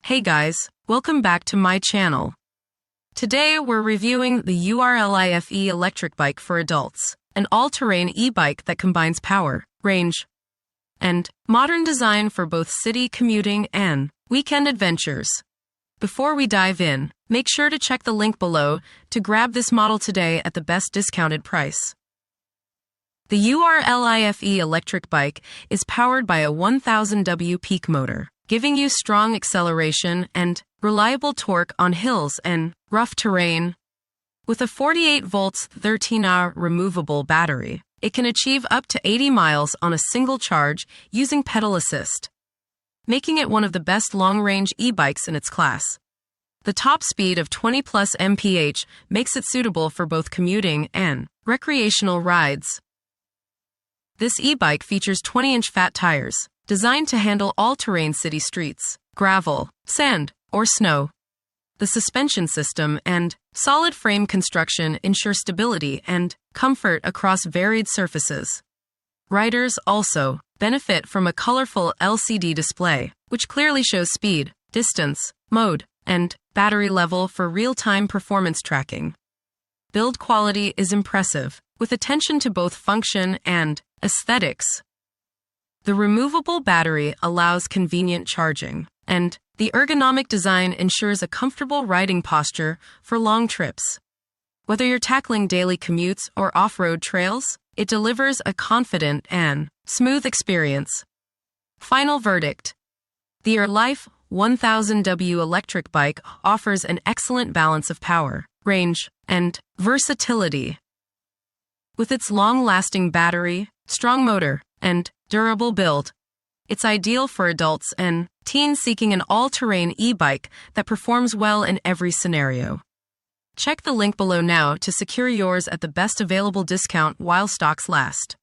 Hey guys, welcome back to my channel. Today we're reviewing the URLIFE Electric Bike for adults, an all-terrain e-bike that combines power, range, and modern design for both city commuting and weekend adventures. Before we dive in, make sure to check the link below to grab this model today at the best discounted price. The URLIFE Electric Bike is powered by a 1000W peak motor, giving you strong acceleration and reliable torque on hills and rough terrain. With a 48 volts 13Ah removable battery, it can achieve up to 80 miles on a single charge using pedal assist, making it one of the best long-range e-bikes in its class. The top speed of 20 plus mph makes it suitable for both commuting and recreational rides. This e-bike features 20-inch fat tires, designed to handle all-terrain city streets, gravel, sand, or snow. The suspension system and solid frame construction ensure stability and comfort across varied surfaces. Riders also benefit from a colorful LCD display, which clearly shows speed, distance, mode, and battery level for real-time performance tracking. Build quality is impressive, with attention to both function and aesthetics. The removable battery allows convenient charging, and the ergonomic design ensures a comfortable riding posture for long trips. Whether you're tackling daily commutes or off-road trails, it delivers a confident and smooth experience. Final verdict: the URLIFE 1000W electric bike offers an excellent balance of power, range, and versatility. With its long-lasting battery, strong motor, and durable build, it's ideal for adults and teens seeking an all-terrain e-bike that performs well in every scenario. Check the link below now to secure yours at the best available discount while stocks last.